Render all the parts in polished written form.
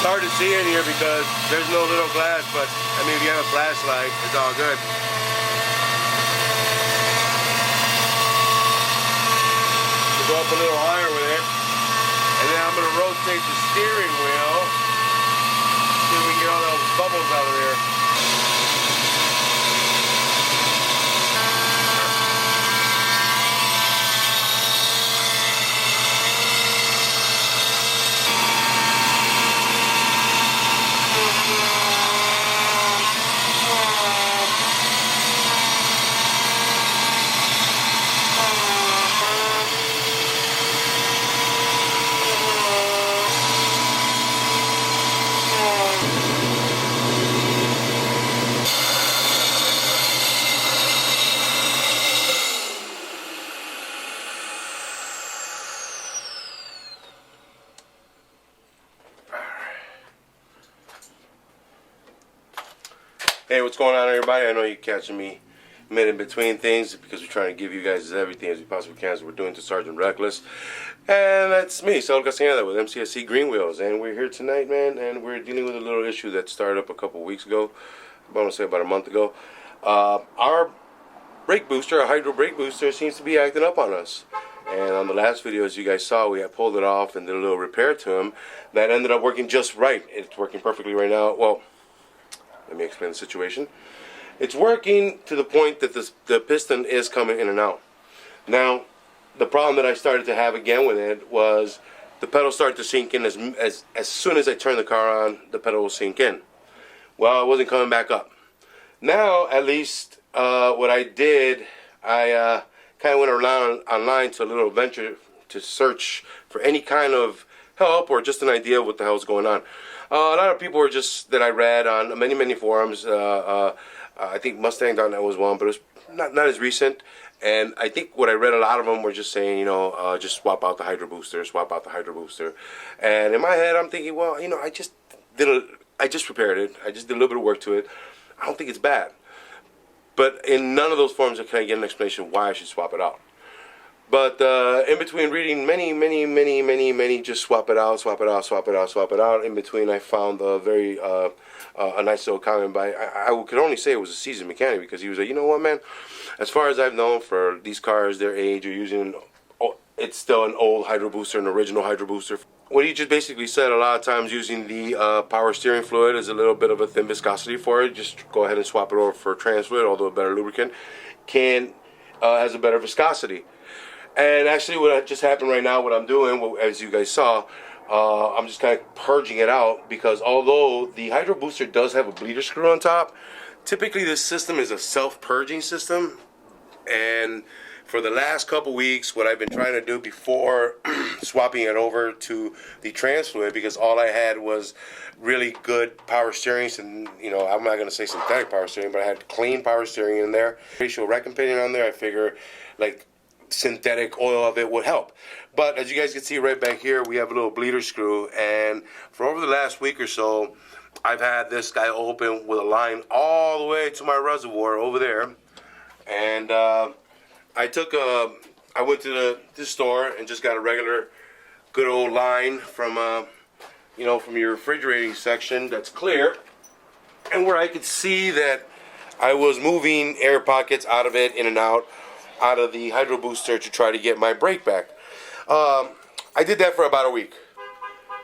hard to see in here because there's no little glass, but I mean, if you have a flashlight, it's all good. We'll go up a little higher with it, and then I'm going to rotate the steering wheel, see if we can get all those bubbles out of there. Hey, what's going on, everybody? I know you're catching me mid in between things because we're trying to give you guys everything as we possibly can, as we're doing to Sergeant Reckless. And that's me, Saul Castaneda with MCSC Green Wheels. And we're here tonight, man, and we're dealing with a little issue that started up a couple weeks ago. I want to say about a month ago. Our brake booster, our hydro brake booster, seems to be acting up on us. And on the last video, as you guys saw, we had pulled it off and did a little repair to him. That ended up working just right. It's working perfectly right now. Well, let me explain the situation. It's working to the point that the piston is coming in and out. Now, the problem that I started to have again with it was the pedal started to sink in as soon as I turned the car on, the pedal will sink in. Well, it wasn't coming back up. Now, at least, what I did, I kind of went around online to a little venture to search for any kind of help or just an idea of what the hell's going on. A lot of people were just, that I read on many forums, I think Mustang.net was one, but it was not as recent. And I think what I read, a lot of them were just saying, you know, just swap out the hydro booster, swap out the hydro booster. And in my head, I'm thinking, well, you know, I just repaired it. I just did a little bit of work to it. I don't think it's bad. But in none of those forums can I get an explanation why I should swap it out. But in between reading many, just swap it out, swap it out, swap it out, swap it out. In between, I found a very a nice little comment by, I could only say it was a seasoned mechanic, because he was like, you know what, man, as far as I've known for these cars, their age, you're using, it's still an old hydro booster, an original hydro booster. What he just basically said, a lot of times using the power steering fluid is a little bit of a thin viscosity for it. Just go ahead and swap it over for trans fluid, although a better lubricant has a better viscosity. And actually what just happened right now, what I'm doing, as you guys saw, I'm just kind of purging it out, because although the hydro booster does have a bleeder screw on top, typically this system is a self-purging system. And for the last couple weeks, what I've been trying to do before swapping it over to the trans fluid, because all I had was really good power steering, and you know, I'm not going to say synthetic power steering, but I had clean power steering in there. Ratio rack pitting on there, I figure like synthetic oil of it would help. But as you guys can see right back here, we have a little bleeder screw, and for over the last week or so, I've had this guy open with a line all the way to my reservoir over there. And I went to the store and just got a regular good old line from you know, from your refrigerating section that's clear, and where I could see that I was moving air pockets out of it, in and out of the hydro booster to try to get my brake back. I did that for about a week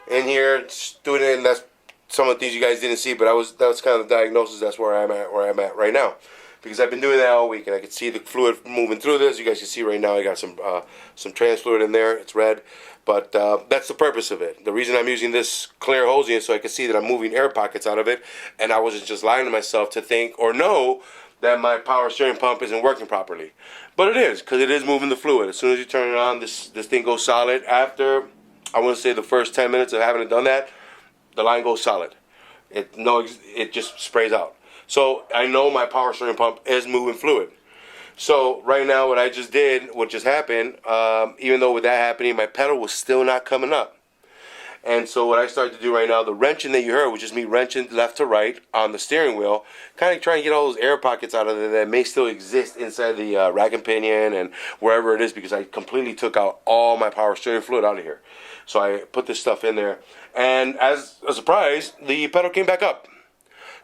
in here, doing it, and that's some of the things you guys didn't see, but that was kind of the diagnosis. That's where I'm at right now, because I've been doing that all week, and I could see the fluid moving through this. You guys can see right now I got some trans fluid in there. It's red, but that's the purpose of it. The reason I'm using this clear hosing is so I can see that I'm moving air pockets out of it, and I wasn't just lying to myself to think or know that my power steering pump isn't working properly. But it is, because it is moving the fluid. As soon as you turn it on, this thing goes solid. After, I want to say, the first 10 minutes of having it done that, the line goes solid. It just sprays out. So I know my power steering pump is moving fluid. So right now what just happened, even though with that happening, my pedal was still not coming up. And so what I started to do right now, the wrenching that you heard was just me wrenching left to right on the steering wheel, kind of trying to get all those air pockets out of there that may still exist inside the rack and pinion and wherever it is, because I completely took out all my power steering fluid out of here. So I put this stuff in there, and as a surprise, the pedal came back up.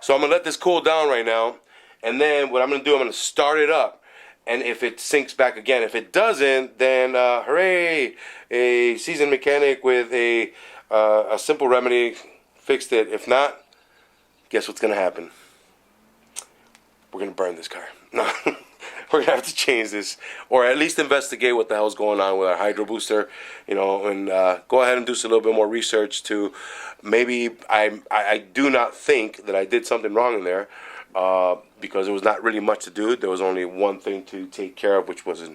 So I'm going to let this cool down right now, and then what I'm going to do, I'm going to start it up, and if it sinks back again, if it doesn't, then hooray, a seasoned mechanic with a simple remedy fixed it. If not, guess what's going to happen? We're going to burn this car. No, we're going to have to change this, or at least investigate what the hell's going on with our hydro booster, you know, and go ahead and do some little bit more research to maybe, I do not think that I did something wrong in there, because there was not really much to do. There was only one thing to take care of, which was,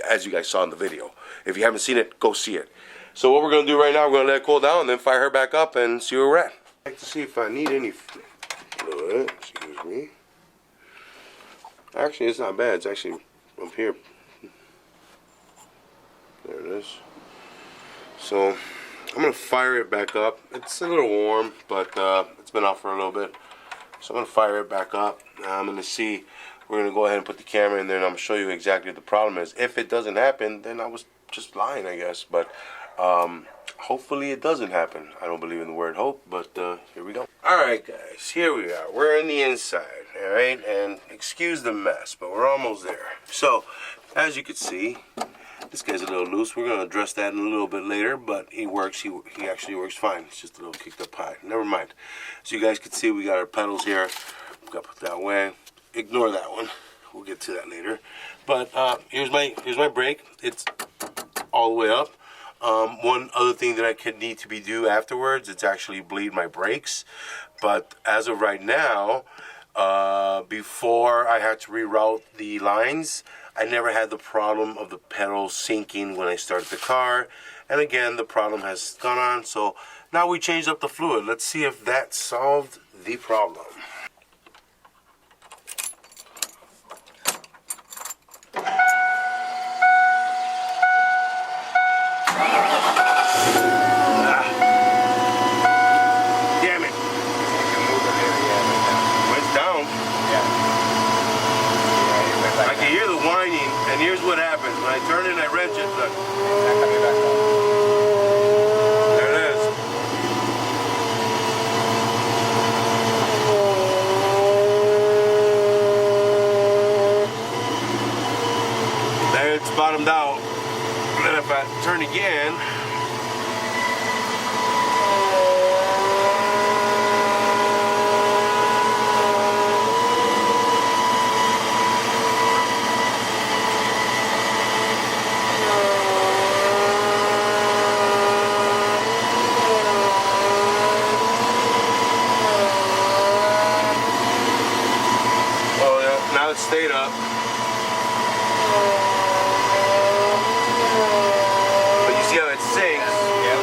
as you guys saw in the video. If you haven't seen it, go see it. So what we're going to do right now, we're going to let it cool down and then fire her back up and see where we're at. I'd like to see if I need any fluid. Excuse me. Actually, it's not bad. It's actually up here. There it is. So I'm going to fire it back up. It's a little warm, but it's been out for a little bit. So I'm going to fire it back up. I'm going to see. We're going to go ahead and put the camera in there, and I'm going to show you exactly what the problem is. If it doesn't happen, then I was just lying, I guess. But hopefully it doesn't happen. I don't believe in the word hope, but here we go. Alright guys, here we are. We're in the inside, alright? And excuse the mess, but we're almost there. So, as you can see, this guy's a little loose. We're going to address that in a little bit later, but he works. He actually works fine. It's just a little kicked up high. Never mind. So you guys can see we got our pedals here. We've got to put that away. Ignore that one. We'll get to that later. But here's my brake. It's all the way up. One other thing that I could need to be do afterwards, it's actually bleed my brakes. But as of right now, before I had to reroute the lines, I never had the problem of the pedal sinking when I started the car. And again, the problem has gone on. So now we changed up the fluid. Let's see if that solved the problem. And here's what happens. When I turn it, I wrench it. Look. There it is. There it's bottomed out. And then if I turn again, stayed up. But you see how it sinks? Yeah.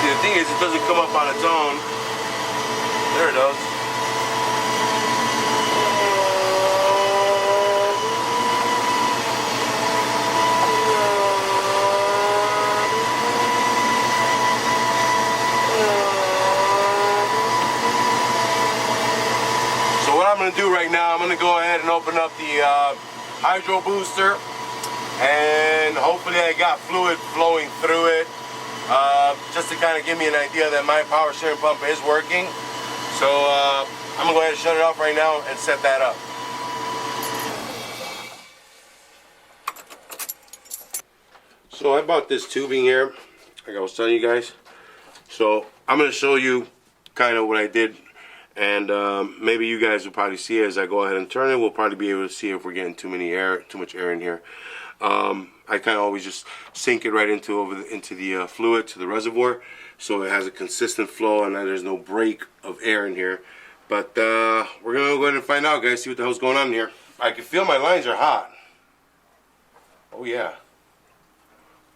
See, the thing is, it doesn't come up on its own. There it does. What I'm going to do right now, I'm going to go ahead and open up the hydro booster, and hopefully I got fluid flowing through it, just to kind of give me an idea that my power steering pump is working. So I'm going to go ahead and shut it off right now and set that up. So I bought this tubing here, like I was telling you guys. So I'm going to show you kind of what I did. And maybe you guys will probably see it as I go ahead and turn it. We'll probably be able to see if we're getting too much air in here. I kind of always just sink it right into the fluid, to the reservoir, so it has a consistent flow and there's no break of air in here. But we're gonna go ahead and find out, guys. See what the hell's going on here. I can feel my lines are hot. Oh yeah,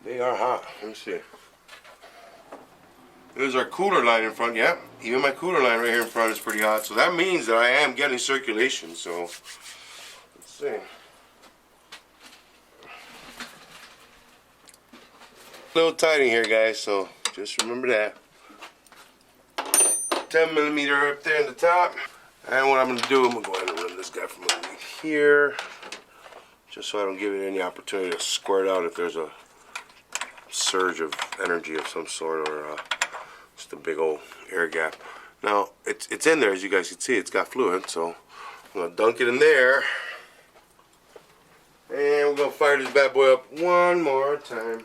they are hot. Let me see. There's our cooler line in front. Yeah, even my cooler line right here in front is pretty hot. So that means that I am getting circulation. So let's see. A little tight in here, guys. So just remember that. 10mm up there in the top. And what I'm going to do, I'm going to go ahead and run this guy from underneath here. Just so I don't give it any opportunity to squirt out if there's a surge of energy of some sort, or just a big old air gap. Now it's in there, as you guys can see. It's got fluid, so I'm gonna dunk it in there, and we're gonna fire this bad boy up one more time.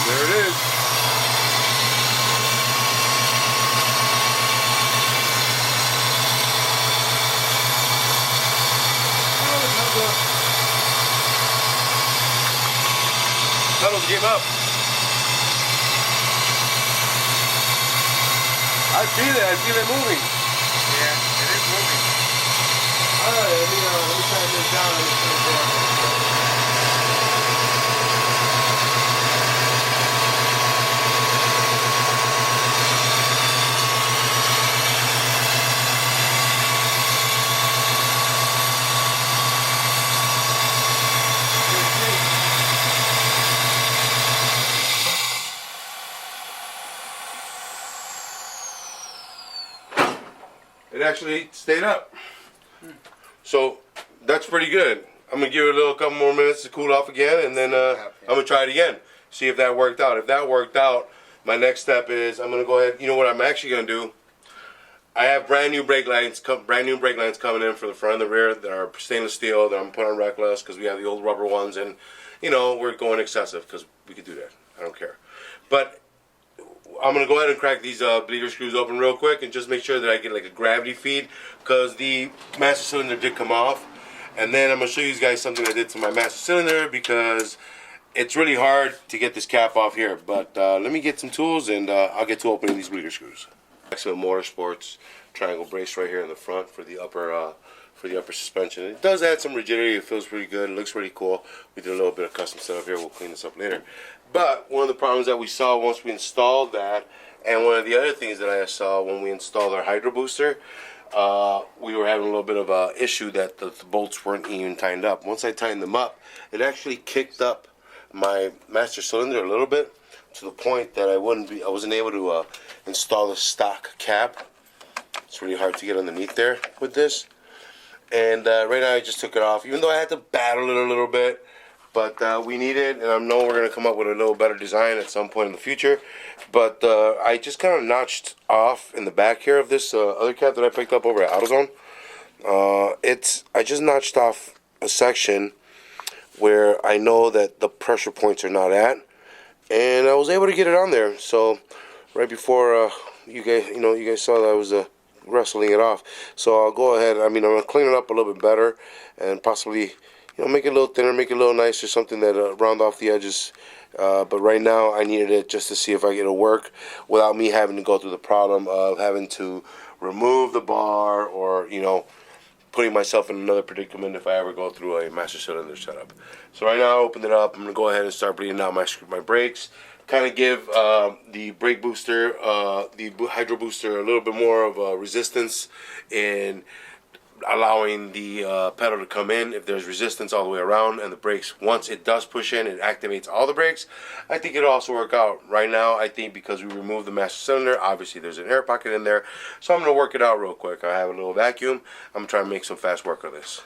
There it is. Pedals give up. I feel it moving. Yeah, it is moving. Alright, let me tighten this down. It actually stayed up. So that's pretty good. I'm gonna give it a couple more minutes to cool off again, and then I'm gonna try it again. See if that worked out. If that worked out, my next step is I'm gonna go ahead. You know what I'm actually gonna do? I have brand new brake lines coming in for the front and the rear that are stainless steel that I'm gonna put on Reckless, because we have the old rubber ones, and you know we're going excessive because we could do that. I don't care. But I'm going to go ahead and crack these bleeder screws open real quick and just make sure that I get like a gravity feed, because the master cylinder did come off. And then I'm going to show you guys something I did to my master cylinder, because it's really hard to get this cap off here. But let me get some tools and I'll get to opening these bleeder screws. Excellent Motorsports triangle brace right here in the front for the upper suspension. It does add some rigidity. It feels pretty good. It looks pretty cool. We did a little bit of custom setup here. We'll clean this up later. But one of the problems that we saw once we installed that, and one of the other things that I saw when we installed our Hydrobooster, we were having a little bit of a issue that the bolts weren't even tightened up. Once I tightened them up, it actually kicked up my master cylinder a little bit, to the point that I wasn't able to install the stock cap. It's really hard to get underneath there with this. And right now I just took it off, even though I had to battle it a little bit. But we need it, and I know we're going to come up with a little better design at some point in the future. But I just kind of notched off in the back here of this other cap that I picked up over at AutoZone. I just notched off a section where I know that the pressure points are not at, and I was able to get it on there. So right before you guys saw that I was wrestling it off. So I'll go ahead. I'm going to clean it up a little bit better, and possibly make it a little thinner, make it a little nicer, something that round off the edges. But right now I needed it just to see if it'll work without me having to go through the problem of having to remove the bar, or putting myself in another predicament if I ever go through a master cylinder setup. So right now I opened it up. I'm going to go ahead and start bleeding out my brakes. Kind of give the brake booster, the hydro booster, a little bit more of a resistance in allowing the pedal to come in if there's resistance all the way around, and the brakes, once it does push in, it activates all the brakes. I think it'll also work out. Right now I think because we removed the master cylinder, obviously there's an air pocket in there, so I'm going to work it out real quick. I have a little vacuum. I'm going to try to make some fast work of this.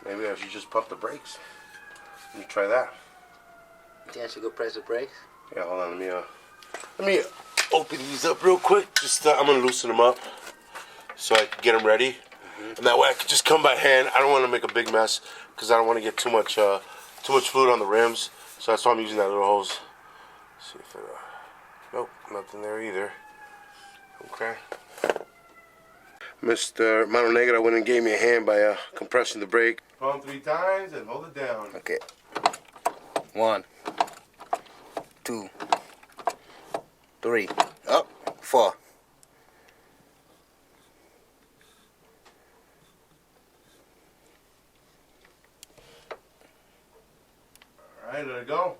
Maybe I should just pump the brakes. Let me try that. You think I should go press the brakes? Yeah, hold on. Let me open these up real quick. Just I'm gonna loosen them up so I can get them ready, and that way I can just come by hand. I don't want to make a big mess because I don't want to get too much fluid on the rims. So that's why I'm using that little hose. Let's see if it, nope, nothing there either. Okay. Mr. Mano Negra went and gave me a hand by compressing the brake. Pump 3 times and hold it down. Okay. 1, 2, 3, up, 4. Alright, let it go.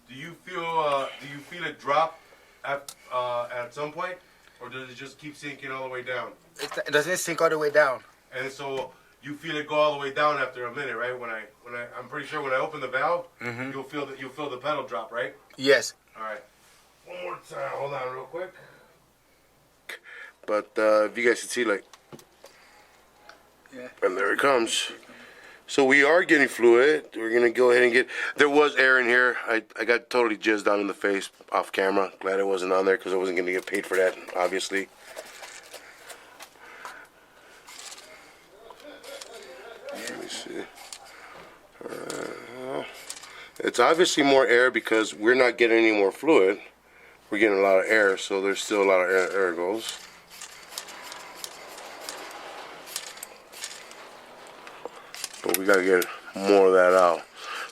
Do you feel it drop at some point? Or does it just keep sinking all the way down? It doesn't sink all the way down. And so you feel it go all the way down after a minute, right? I'm pretty sure when I open the valve, you'll feel the pedal drop, right? Yes. All right. One more time. Hold on, real quick. But if you guys can see, like, yeah. And there it comes. So we are getting fluid. We're gonna go ahead and get. There was air in here. I got totally jizzed down in the face off camera. Glad it wasn't on there because I wasn't gonna get paid for that, obviously. Let me see. It's obviously more air because we're not getting any more fluid. We're getting a lot of air, so there's still a lot of air goes. But we gotta get more of that out.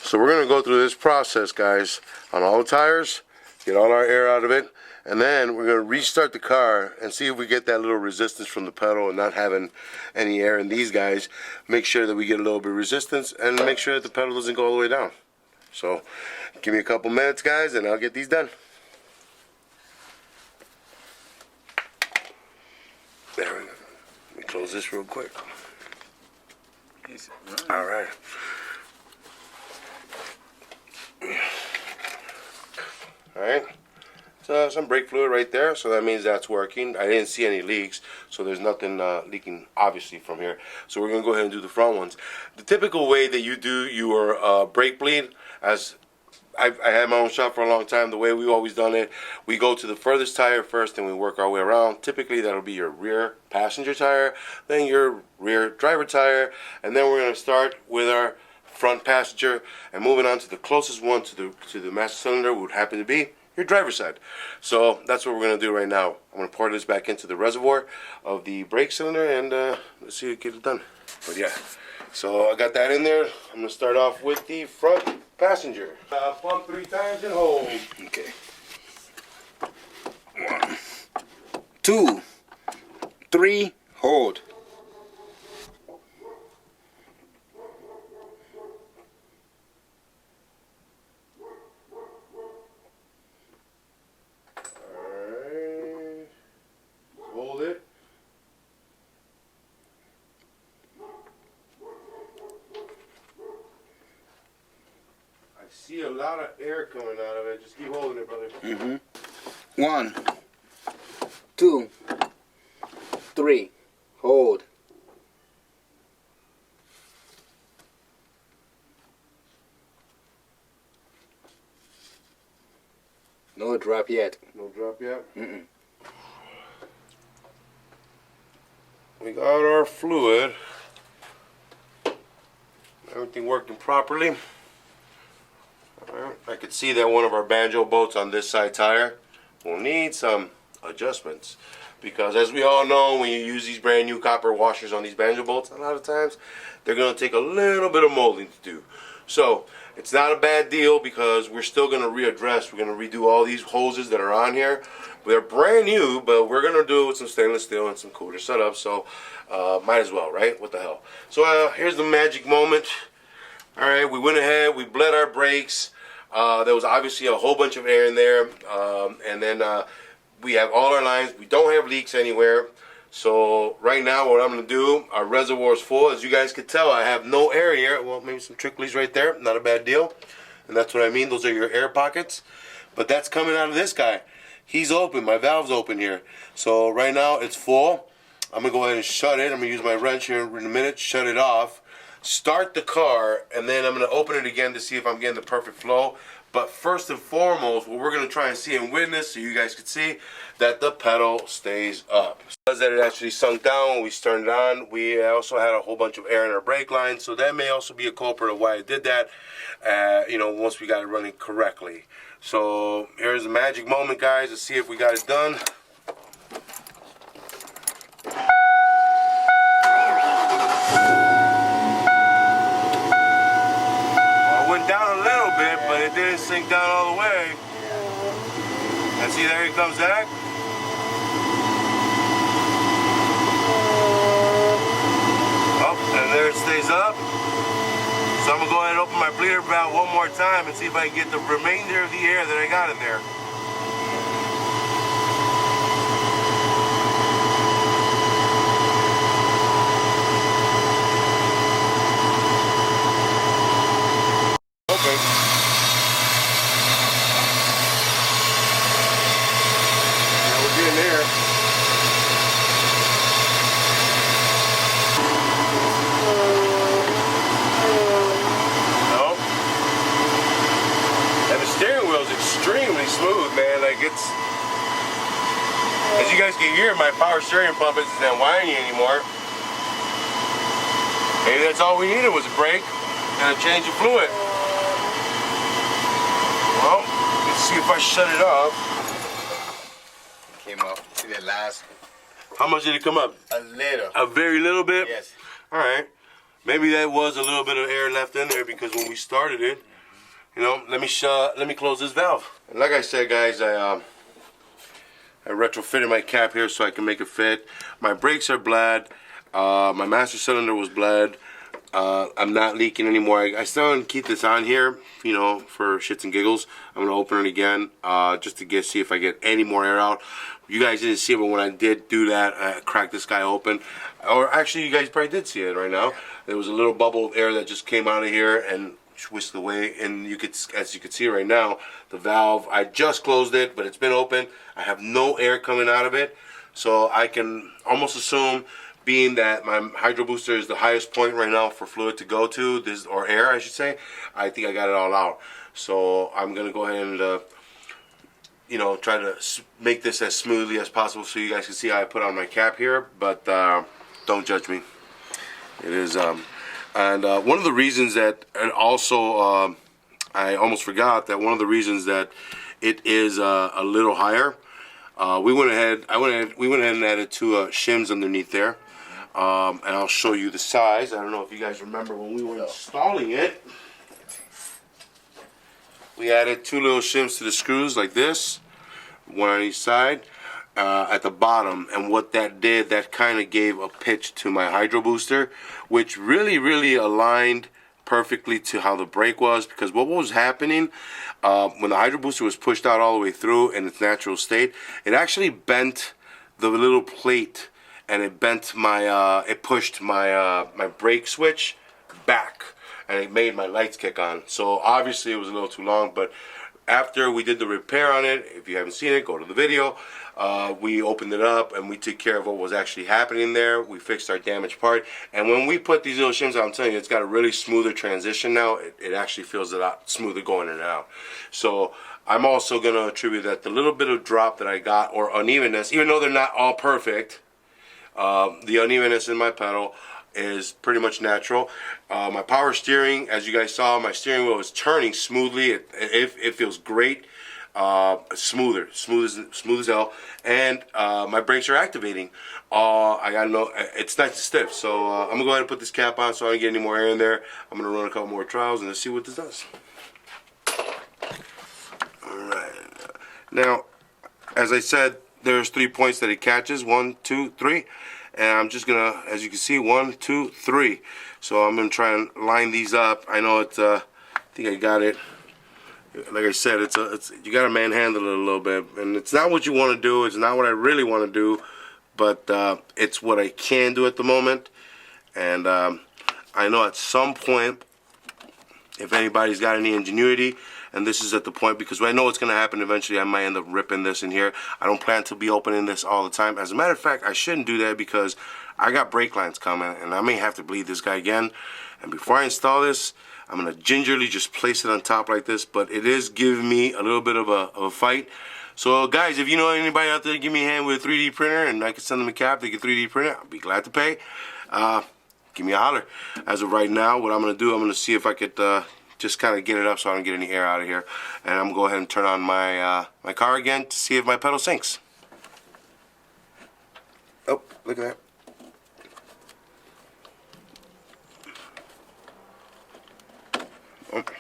So we're gonna go through this process, guys, on all the tires, get all our air out of it, and then we're gonna restart the car and see if we get that little resistance from the pedal and not having any air in these guys. Make sure that we get a little bit of resistance and make sure that the pedal doesn't go all the way down. So give me a couple minutes, guys, and I'll get these done. There we go. Let me close this real quick. All right. All right. So some brake fluid right there, so that means that's working. I didn't see any leaks, so there's nothing leaking obviously from here. So we're gonna go ahead and do the front ones. The typical way that you do your brake bleed, as I had my own shop for a long time, the way we've always done it, we go to the furthest tire first and we work our way around. Typically that'll be your rear passenger tire, then your rear driver tire, and then we're going to start with our front passenger and moving on to the closest one to the master cylinder would happen to be your driver's side. So that's what we're going to do right now. I'm going to pour this back into the reservoir of the brake cylinder and let's see if we get it done. But yeah, so I got that in there. I'm going to start off with the front passenger. Pump 3 times and hold. Okay. 1, 2, 3, hold. Alright. Hold it. I see a lot of air coming out of it. Just keep holding it, brother. 1, 2, 3, hold. No drop yet. No drop yet? Mm-mm. We got our fluid. Everything working properly. Alright, I could see that one of our banjo bolts on this side tire will need some adjustments, because as we all know, when you use these brand new copper washers on these banjo bolts, a lot of times they're going to take a little bit of molding to do. So it's not a bad deal because we're still going to readdress, we're going to redo all these hoses that are on here. They're brand new, but we're going to do it with some stainless steel and some cooler setup, so might as well, right? What the hell. So here's the magic moment. Alright, we went ahead, we bled our brakes. There was obviously a whole bunch of air in there, and then we have all our lines. We don't have leaks anywhere. So right now what I'm going to do, our reservoir is full. As you guys can tell, I have no air here. Well, maybe some tricklies right there. Not a bad deal. And that's what I mean. Those are your air pockets. But that's coming out of this guy. He's open. My valve's open here. So right now it's full. I'm going to go ahead and shut it. I'm going to use my wrench here in a minute. Shut it off. Start the car. And then I'm going to open it again to see if I'm getting the perfect flow. But first and foremost, what we're going to try and see and witness, so you guys can see, that the pedal stays up. Because that it actually sunk down when we turned it on. We also had a whole bunch of air in our brake line, so that may also be a culprit of why it did that, you know, once we got it running correctly. So here's the magic moment, guys. Let's see if we got it done. Down a little bit, but it didn't sink down all the way. And see, there he comes back. Oh, and there it stays up. So I'm gonna go ahead and open my bleeder valve one more time and see if I can get the remainder of the air that I got in there. Extremely smooth, man. Like, it's, as you guys can hear, my power steering pump isn't that whiny anymore. Maybe that's all we needed was a brake and a change of fluid. Well, let's see if I shut it off. Came up to the last. How much did it come up? A little. A very little bit? Yes. All right. Maybe that was a little bit of air left in there because when we started it, you know, let me close this valve. And like I said, guys, I retrofitted my cap here so I can make it fit. My brakes are bled. My master cylinder was bled. I'm not leaking anymore. I still want to keep this on here, you know, for shits and giggles. I'm gonna open it again just to see if I get any more air out. You guys didn't see it, but when I did do that, I cracked this guy open. Or actually, you guys probably did see it right now. There was a little bubble of air that just came out of here and whisked away, and you could, as you can see right now, the valve, I just closed it, but it's been open. I have no air coming out of it, so I can almost assume, being that my hydro booster is the highest point right now for fluid to go to, this, or air I should say, I think I got it all out. So I'm gonna go ahead and you know, try to make this as smoothly as possible so you guys can see how I put on my cap here, but don't judge me. It is and one of the reasons that, and also I almost forgot that one of the reasons that it is a little higher, we went ahead and added two shims underneath there, and I'll show you the size. I don't know if you guys remember when we were installing it, we added two little shims to the screws like this, one on each side. At the bottom, and what that did, that kind of gave a pitch to my hydro booster, which really aligned perfectly to how the brake was, because what was happening when the hydro booster was pushed out all the way through in its natural state, it actually bent the little plate, and it bent my it pushed my my brake switch back, and it made my lights kick on. So obviously it was a little too long, but after we did the repair on it, if you haven't seen it, go to the video. We opened it up and we took care of what was actually happening there. We fixed our damaged part, and when we put these little shims out, I'm telling you, it's got a really smoother transition now. It actually feels a lot smoother going in and out. So I'm also going to attribute that the little bit of drop that I got, or unevenness, even though they're not all perfect, the unevenness in my pedal is pretty much natural. My power steering, as you guys saw, my steering wheel is turning smoothly. It feels great. Smooth as hell, and my brakes are activating. I got no, it's nice and stiff. So I'm gonna go ahead and put this cap on so I don't get any more air in there. I'm gonna run a couple more trials and let's see what this does. All right. Now, as I said, there's 3 points that it catches. 1, 2, 3. And I'm just gonna, as you can see, 1, 2, 3. So I'm gonna try and line these up. I know it's, I think I got it. Like I said, it's you gotta manhandle it a little bit, and it's not what you want to do. It's not what I really want to do, but it's what I can do at the moment. And I know at some point, if anybody's got any ingenuity, and this is at the point, because I know what's gonna happen eventually, I might end up ripping this in here. I don't plan to be opening this all the time. As a matter of fact, I shouldn't do that because I got brake lines coming, and I may have to bleed this guy again. And before I install this, I'm gonna gingerly just place it on top like this, but it is giving me a little bit of a fight. So guys, if you know anybody out there, give me a hand with a 3D printer and I can send them a cap, they can 3D print it, I'll be glad to pay. Give me a holler. As of right now, what I'm gonna do, I'm gonna see if I could just kind of get it up so I don't get any air out of here. And I'm gonna go ahead and turn on my my car again to see if my pedal sinks. Oh, look at that. Okay.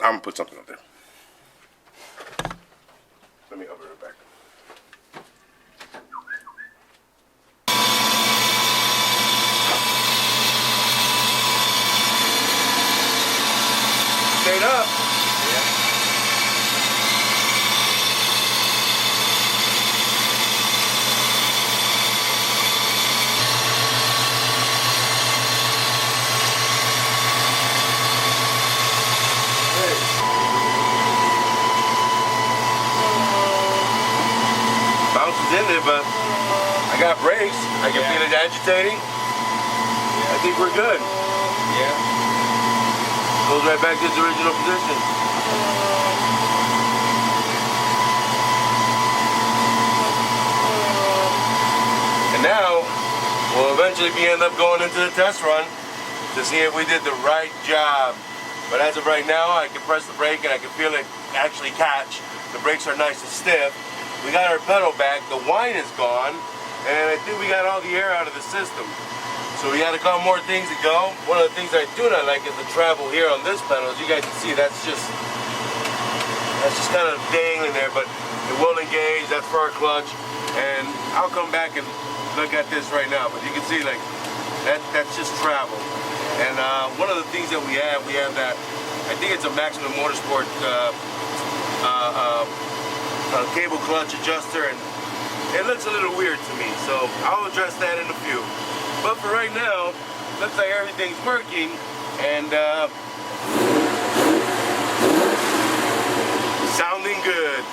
I'm gonna put something up there. Let me hover it back. Straight up. Yeah. Bounces in there, but I got brakes. I can feel it agitating. I think we're good. Yeah. Goes right back to its original position. And now, we'll eventually end up going into the test run to see if we did the right job. But as of right now, I can press the brake and I can feel it actually catch. The brakes are nice and stiff. We got our pedal back, the whine is gone, and I think we got all the air out of the system. So we had a couple more things to go. One of the things I do not like is the travel here on this pedal. As you guys can see, that's just kind of dangling there, but it will engage. That's for our clutch. And I'll come back and look at this right now. But you can see, like, that's just travel. And one of the things that we have that, I think it's a Maximum Motorsport cable clutch adjuster, and it looks a little weird to me. So I'll address that in a few. But for right now, looks like everything's working, and sounding good.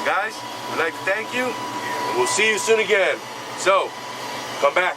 Guys, I'd like to thank you, and we'll see you soon again. So, come back.